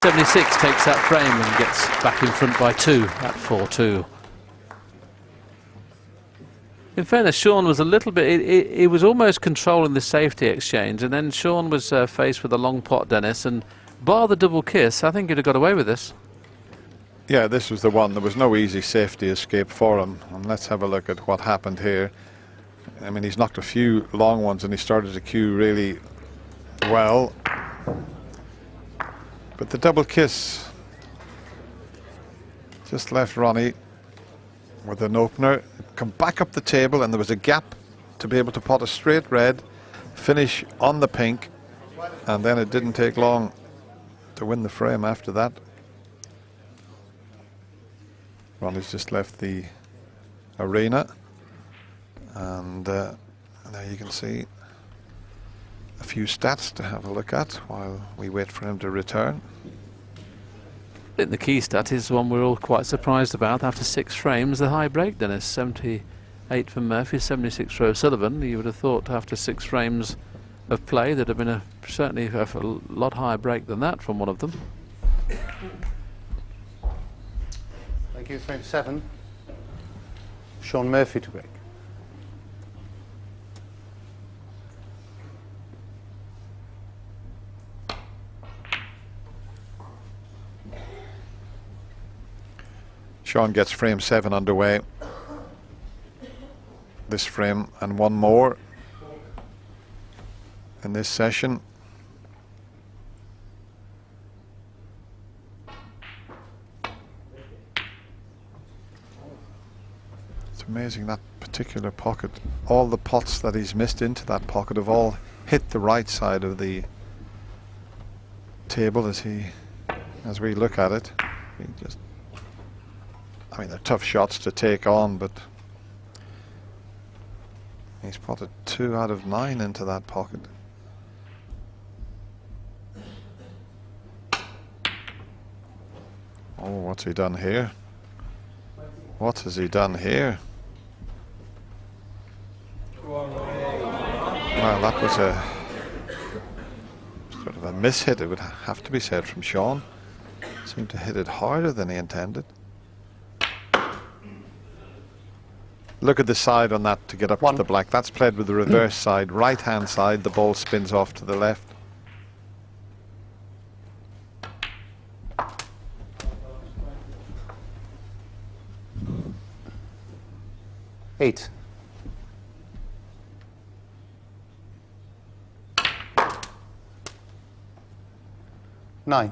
76 takes that frame and gets back in front by 2 at 4-2. In fairness, Sean was a little bit, he was almost controlling the safety exchange, and then Sean was faced with a long pot, Dennis, and bar the double kiss, I think he'd have got away with this. Yeah, this was the one. There was no easy safety escape for him. And let's have a look at what happened here. I mean, he's knocked a few long ones and he started the cue really well. But the double kiss just left Ronnie with an opener. Come back up the table, and there was a gap to be able to pot a straight red, finish on the pink, and then it didn't take long to win the frame after that. Ronnie's just left the arena, and there you can see a few stats to have a look at while we wait for him to return. I think the key stat is one we're all quite surprised about. After 6 frames, the high break, Dennis. 78 for Murphy, 76 for O'Sullivan. You would have thought after 6 frames of play there'd have been certainly a lot higher break than that from one of them. Thank you. Frame 7. Sean Murphy to break. Sean gets frame 7 underway. This frame and one more in this session. It's amazing, that particular pocket. All the pots that he's missed into that pocket have all hit the right side of the table as we look at it. I mean, they're tough shots to take on, but he's potted 2 out of 9 into that pocket. Oh, what's he done here? What has he done here? Well, that was a sort of a mishit, it would have to be said, from Sean. Seemed to hit it harder than he intended. Look at the side on that to get up to the black. That's played with the reverse side, right hand side. The ball spins off to the left. Eight. Nine.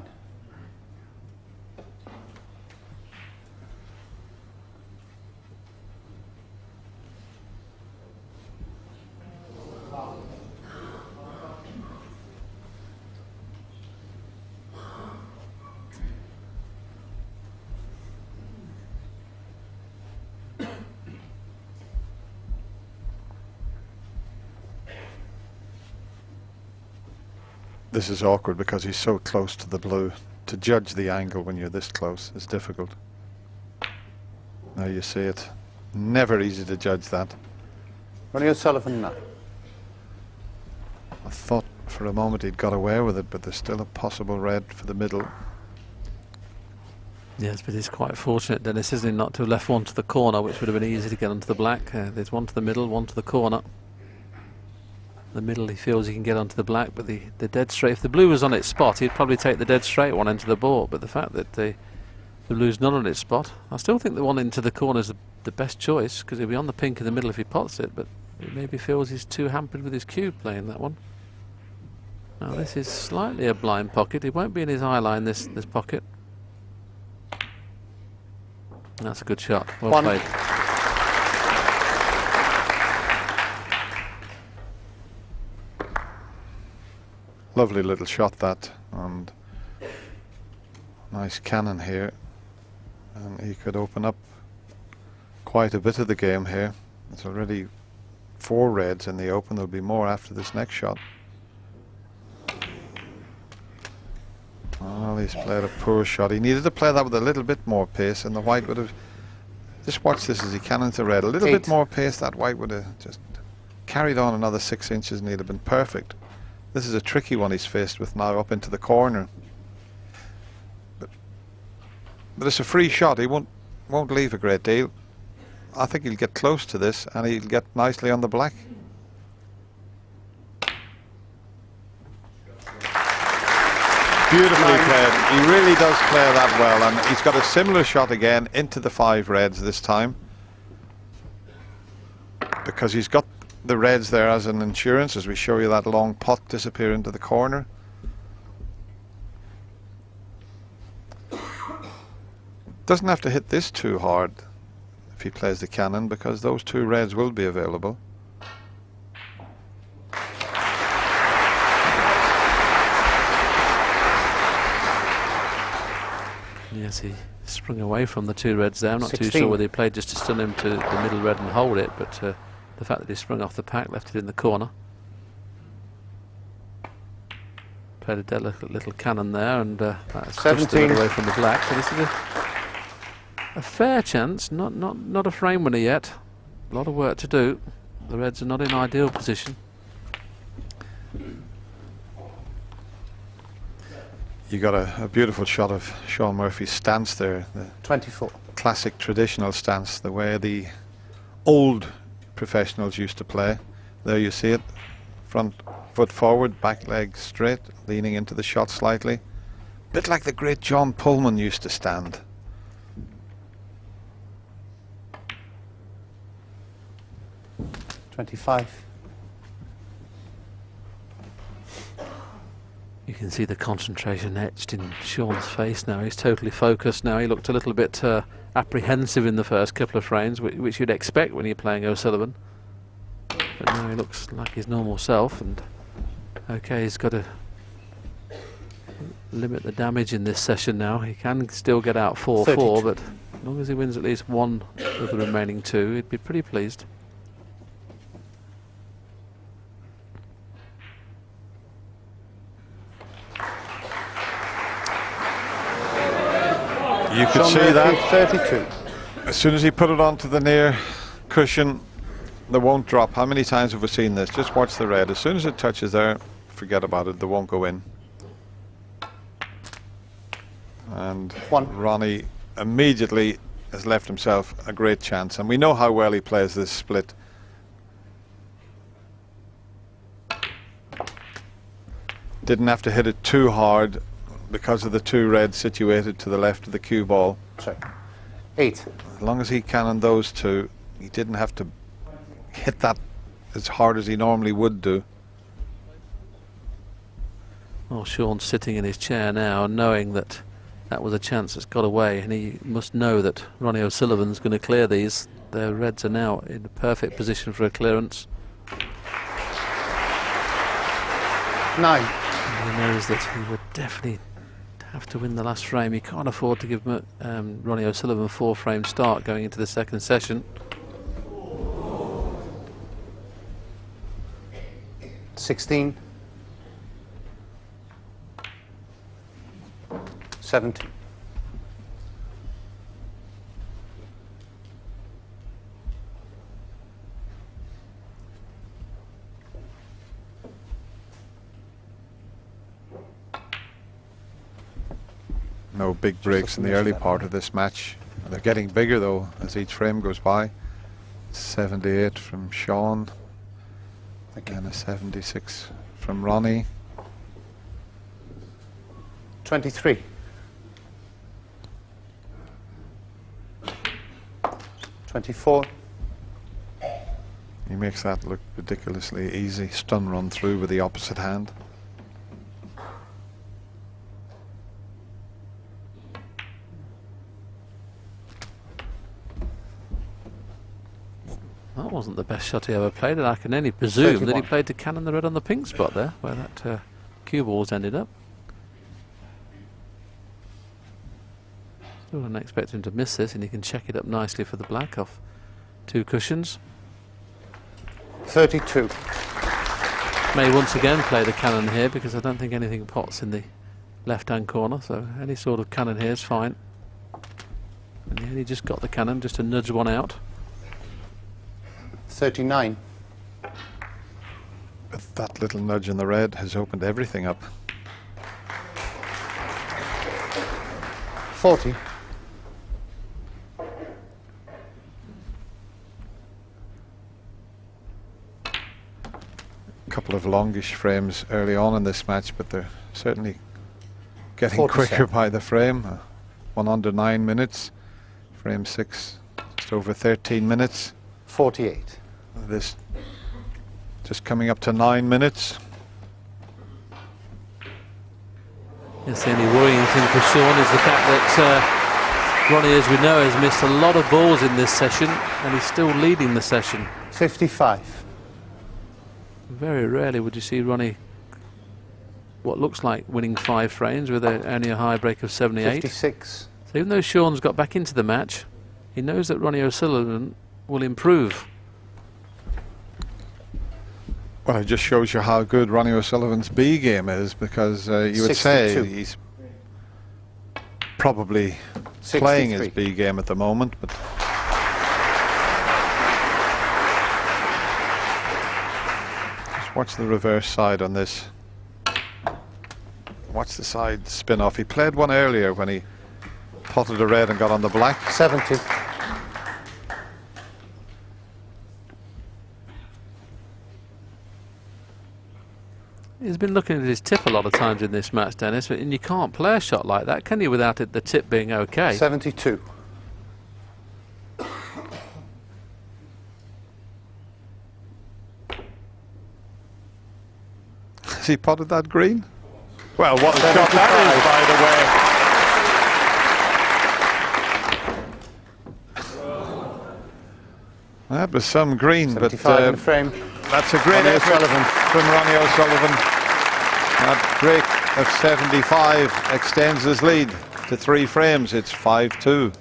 This is awkward because he's so close to the blue. To judge the angle when you're this close is difficult. Now you see it. Never easy to judge that. Ronnie O'Sullivan now. I thought for a moment he'd got away with it, but there's still a possible red for the middle. Yes, but he's quite fortunate, Dennis, isn't he, not to have left one to the corner, which would have been easy to get onto the black. There's one to the middle, one to the corner. The middle he feels he can get onto the black, but the dead straight, if the blue was on its spot, he'd probably take the dead straight one into the board, but the fact that the blue's not on its spot, I still think the one into the corner is the best choice, because he'll be on the pink in the middle if he pots it, but he maybe feels he's too hampered with his cue playing that one. Now this is slightly a blind pocket. It won't be in his eye line, this pocket. That's a good shot. Well played. Lovely little shot that, and nice cannon here, and he could open up quite a bit of the game here. It's already 4 reds in the open. There'll be more after this next shot. Well, he's played a poor shot. He needed to play that with a little bit more pace, and the white would have just watch this as he cannons the red. A little bit more pace, that white would have just carried on another 6 inches and he'd have been perfect. This is a tricky one he's faced with now, up into the corner. But it's a free shot. He won't leave a great deal. I think he'll get close to this, and he'll get nicely on the black. Beautifully played. He really does play that well, and he's got a similar shot again into the 5 reds this time, because he's got the reds there as an insurance, as we show you that long pot disappear into the corner. Doesn't have to hit this too hard if he plays the cannon, because those 2 reds will be available. Yes, he sprung away from the 2 reds there. I'm not 16. too sure whether he played just to stun him to the middle red and hold it, but the fact that he sprung off the pack left it in the corner. Played a delicate little cannon there, and that's just a bit away from the black. So this is a fair chance, not a frame winner yet. A lot of work to do. The reds are not in ideal position. You got a beautiful shot of Sean Murphy's stance there, the 24. classic traditional stance, the way the old professionals used to play. There you see it, front foot forward, back leg straight, leaning into the shot slightly. Bit like the great John Pullman used to stand. $25. You can see the concentration etched in Sean's face now. He's totally focused now. He looked a little bit apprehensive in the first couple of frames, which you'd expect when you're playing O'Sullivan. But now he looks like his normal self, and okay, he's got to limit the damage in this session now. He can still get out 4-4, but as long as he wins at least 1 of the remaining 2, he'd be pretty pleased. You could see that 32. as soon as he put it onto the near cushion, they won't drop. How many times have we seen this? Just watch the red. As soon as it touches there, forget about it. They won't go in. And 1. Ronnie immediately has left himself a great chance. And we know how well he plays this split. Didn't have to hit it too hard because of the 2 reds situated to the left of the cue ball. Sorry. 8. As long as he cannoned those 2, he didn't have to hit that as hard as he normally would do. Well, Sean's sitting in his chair now, knowing that that was a chance that's got away, and he must know that Ronnie O'Sullivan's going to clear these. The reds are now in a perfect position for a clearance. 9. And he knows that he would definitely have to win the last frame. He can't afford to give Ronnie O'Sullivan a 4-frame start going into the second session. 16. 17. No big breaks in the early part of this match. They're getting bigger though as each frame goes by. 78 from Sean, and a 76 from Ronnie. 23. 24. He makes that look ridiculously easy. Stun run through with the opposite hand. That wasn't the best shot he ever played, and I can only presume 31. that he played to cannon the red on the pink spot there, where that cue ball's ended up. Still don't expect him to miss this, and he can check it up nicely for the black off 2 cushions. 32. May once again play the cannon here, because I don't think anything pots in the left-hand corner, so any sort of cannon here is fine. And yeah, he just got the cannon just to nudge one out. 39. But that little nudge in the red has opened everything up. 40. of longish frames early on in this match, but they're certainly getting 47. quicker by the frame. One under 9 minutes. Frame 6, just over 13 minutes. 48. This just coming up to 9 minutes. Yes, the only worrying thing for Sean is the fact that Ronnie, as we know, has missed a lot of balls in this session, and he's still leading the session. 55. Very rarely would you see Ronnie, what looks like winning 5 frames with only a high break of 78. 56. So even though Sean's got back into the match, he knows that Ronnie O'Sullivan will improve. Well, it just shows you how good Ronnie O'Sullivan's B game is, because you would 62. say he's probably 63. playing his B game at the moment, but just watch the reverse side on this. Watch the side spin off. He played one earlier when he potted a red and got on the black. 70. He's been looking at his tip a lot of times in this match, Dennis, and you can't play a shot like that, can you, without the tip being okay? 72. Has he potted that green? Well, what a shot that is, by the way. That was some green, but 75 in the frame. that's a great Ronnie effort O'Sullivan. from Ronnie O'Sullivan. That break of 75 extends his lead to 3 frames. It's 5-2.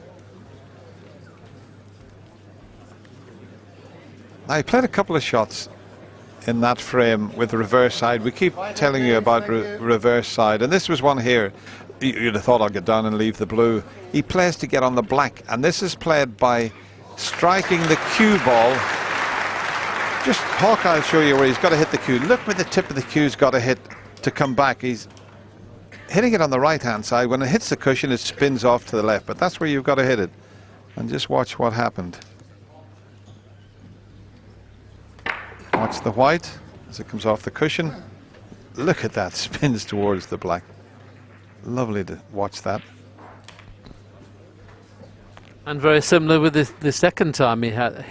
Now, he played a couple of shots in that frame with the reverse side. We keep telling you about reverse side, and this was one here. You'd have thought I'll get down and leave the blue. He plays to get on the black, and this is played by striking the cue ball. Just Hawk, I'll show you where he's got to hit the cue. Look where the tip of the cue's got to hit to come back. He's hitting it on the right hand side. When it hits the cushion, it spins off to the left, but that's where you've got to hit it. And just watch what happened. Watch the white as it comes off the cushion. Look at that, spins towards the black. Lovely to watch that. And very similar with the second time he had